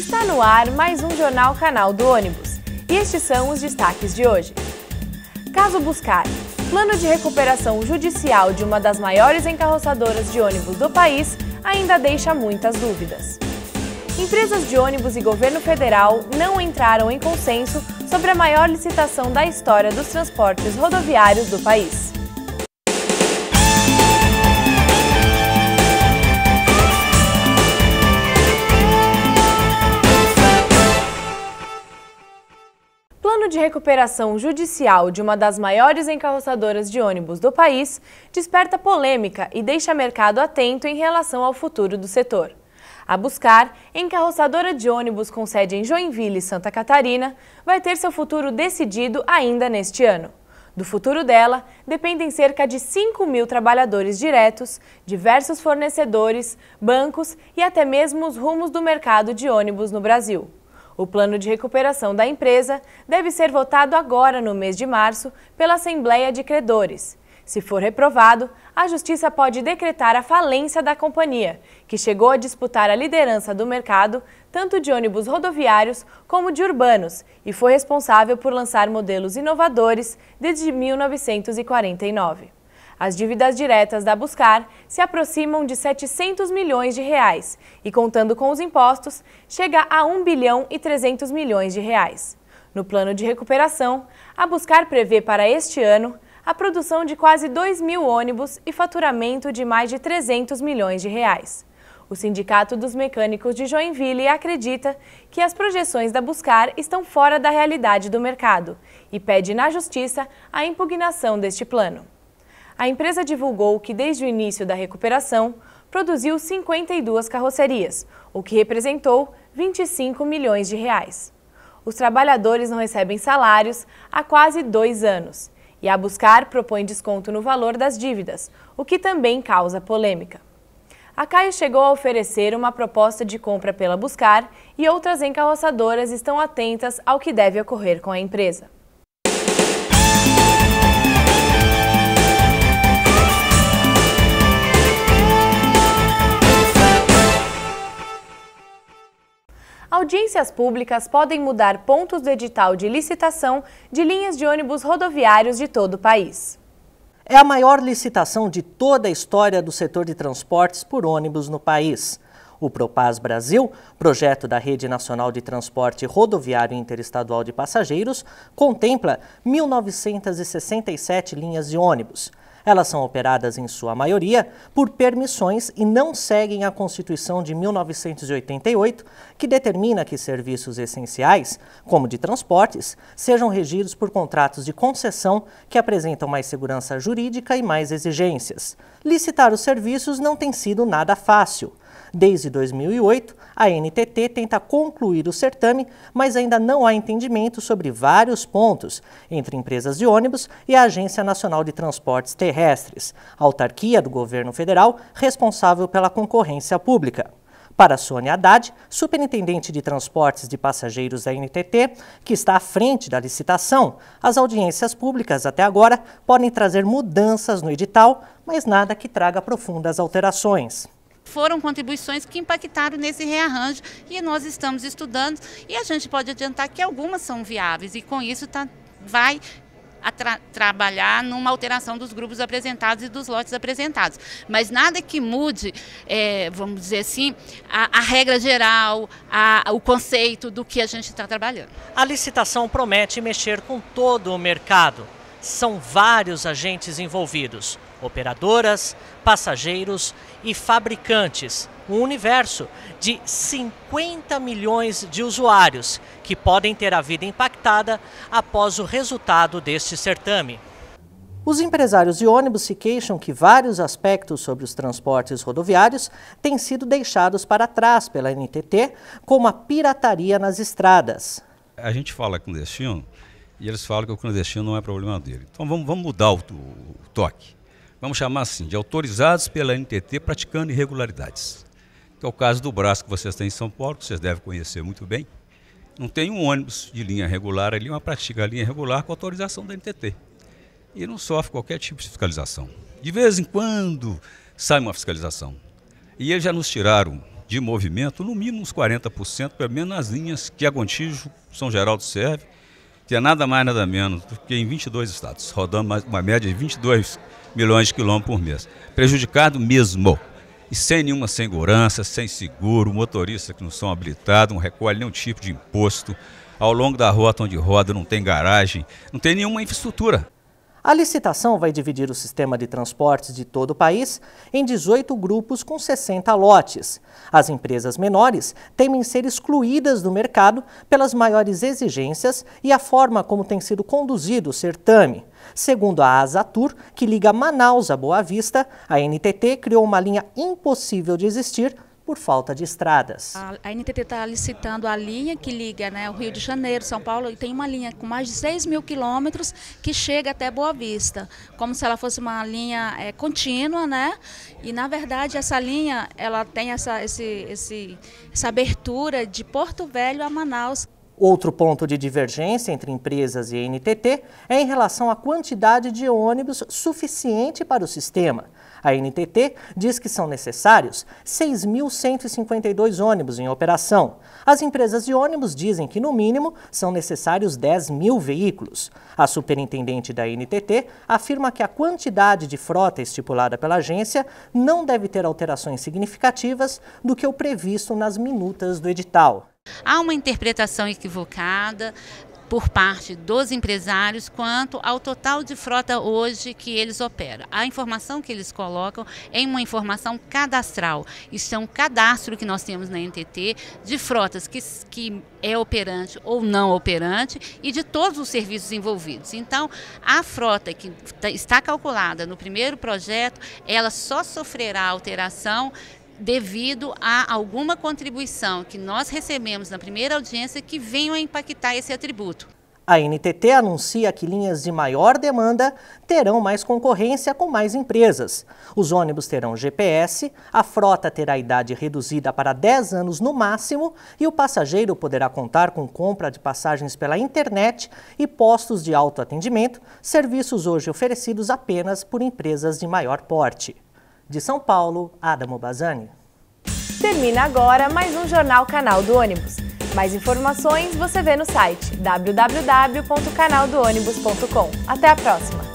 Está no ar mais um Jornal Canal do Ônibus. E estes são os destaques de hoje. Caso Buscar. Plano de recuperação judicial de uma das maiores encarroçadoras de ônibus do país ainda deixa muitas dúvidas. Empresas de ônibus e governo federal não entraram em consenso sobre a maior licitação da história dos transportes rodoviários do país. Plano de recuperação judicial de uma das maiores encarroçadoras de ônibus do país desperta polêmica e deixa mercado atento em relação ao futuro do setor. A Buscar, encarroçadora de ônibus com sede em Joinville, Santa Catarina, vai ter seu futuro decidido ainda neste ano. Do futuro dela dependem cerca de 5.000 trabalhadores diretos, diversos fornecedores, bancos e até mesmo os rumos do mercado de ônibus no Brasil. O plano de recuperação da empresa deve ser votado agora no mês de março pela Assembleia de Credores. Se for reprovado, a Justiça pode decretar a falência da companhia, que chegou a disputar a liderança do mercado, tanto de ônibus rodoviários como de urbanos, e foi responsável por lançar modelos inovadores desde 1949. As dívidas diretas da Buscar se aproximam de 700 milhões de reais e, contando com os impostos, chega a 1 bilhão e 300 milhões de reais. No plano de recuperação, a Buscar prevê para este ano a produção de quase 2.000 ônibus e faturamento de mais de 300 milhões de reais. O Sindicato dos Mecânicos de Joinville acredita que as projeções da Buscar estão fora da realidade do mercado e pede na Justiça a impugnação deste plano. A empresa divulgou que desde o início da recuperação produziu 52 carrocerias, o que representou 25 milhões de reais. Os trabalhadores não recebem salários há quase 2 anos. E a Buscar propõe desconto no valor das dívidas, o que também causa polêmica. A Caio chegou a oferecer uma proposta de compra pela Buscar e outras encarroçadoras estão atentas ao que deve ocorrer com a empresa. Audiências públicas podem mudar pontos do edital de licitação de linhas de ônibus rodoviários de todo o país. É a maior licitação de toda a história do setor de transportes por ônibus no país. O Propaz Brasil, projeto da Rede Nacional de Transporte Rodoviário Interestadual de Passageiros, contempla 1.967 linhas de ônibus. Elas são operadas, em sua maioria, por permissões e não seguem a Constituição de 1988, que determina que serviços essenciais, como de transportes, sejam regidos por contratos de concessão que apresentam mais segurança jurídica e mais exigências. Licitar os serviços não tem sido nada fácil. Desde 2008, a NTT tenta concluir o certame, mas ainda não há entendimento sobre vários pontos entre empresas de ônibus e a Agência Nacional de Transportes Terrestres, a autarquia do governo federal responsável pela concorrência pública. Para Sônia Haddad, superintendente de transportes de passageiros da NTT, que está à frente da licitação, as audiências públicas até agora podem trazer mudanças no edital, mas nada que traga profundas alterações. Foram contribuições que impactaram nesse rearranjo e nós estamos estudando e a gente pode adiantar que algumas são viáveis e com isso vai trabalhar numa alteração dos grupos apresentados e dos lotes apresentados. Mas nada que mude, vamos dizer assim, a regra geral, o conceito do que a gente está trabalhando. A licitação promete mexer com todo o mercado. São vários agentes envolvidos, operadoras, passageiros e fabricantes. Um universo de 50 milhões de usuários que podem ter a vida impactada após o resultado deste certame. Os empresários de ônibus se queixam que vários aspectos sobre os transportes rodoviários têm sido deixados para trás pela NTT, como a pirataria nas estradas. A gente fala clandestino e eles falam que o clandestino não é problema dele. Então vamos mudar o toque. Vamos chamar assim, de autorizados pela NTT praticando irregularidades. Que é o caso do braço que vocês têm em São Paulo, que vocês devem conhecer muito bem. Não tem um ônibus de linha regular ali, uma pratica linha regular com autorização da NTT. E não sofre qualquer tipo de fiscalização. De vez em quando sai uma fiscalização. E eles já nos tiraram de movimento, no mínimo uns 40%, pelo menos nas linhas que a Gontijo, São Geraldo serve, que é nada mais nada menos do que em 22 estados, rodando uma média de 22 milhões de quilômetros por mês. Prejudicado mesmo, e sem nenhuma segurança, sem seguro, motorista que não são habilitados, não recolhe nenhum tipo de imposto, ao longo da rota onde roda não tem garagem, não tem nenhuma infraestrutura. A licitação vai dividir o sistema de transportes de todo o país em 18 grupos com 60 lotes. As empresas menores temem ser excluídas do mercado pelas maiores exigências e a forma como tem sido conduzido o certame. Segundo a Asatur, que liga Manaus a Boa Vista, a NTT criou uma linha impossível de existir por falta de estradas. A NTT está licitando a linha que liga, né, o Rio de Janeiro, São Paulo, e tem uma linha com mais de 6 mil quilômetros que chega até Boa Vista, como se ela fosse uma linha contínua, né? E na verdade essa linha ela tem essa abertura de Porto Velho a Manaus. Outro ponto de divergência entre empresas e NTT é em relação à quantidade de ônibus suficiente para o sistema. A NTT diz que são necessários 6.152 ônibus em operação. As empresas de ônibus dizem que, no mínimo, são necessários 10.000 veículos. A superintendente da NTT afirma que a quantidade de frota estipulada pela agência não deve ter alterações significativas do que o previsto nas minutas do edital. Há uma interpretação equivocada por parte dos empresários quanto ao total de frota hoje que eles operam. A informação que eles colocam é uma informação cadastral. Isso é um cadastro que nós temos na NTT de frotas que é operante ou não operante e de todos os serviços envolvidos. Então, a frota que está calculada no primeiro projeto, ela só sofrerá alteração devido a alguma contribuição que nós recebemos na primeira audiência que venham a impactar esse atributo. A NTT anuncia que linhas de maior demanda terão mais concorrência com mais empresas. Os ônibus terão GPS, a frota terá idade reduzida para 10 anos no máximo e o passageiro poderá contar com compra de passagens pela internet e postos de autoatendimento, serviços hoje oferecidos apenas por empresas de maior porte. De São Paulo, Adamo Bazani. Termina agora mais um Jornal Canal do Ônibus. Mais informações você vê no site www.canaldoonibus.com. Até a próxima!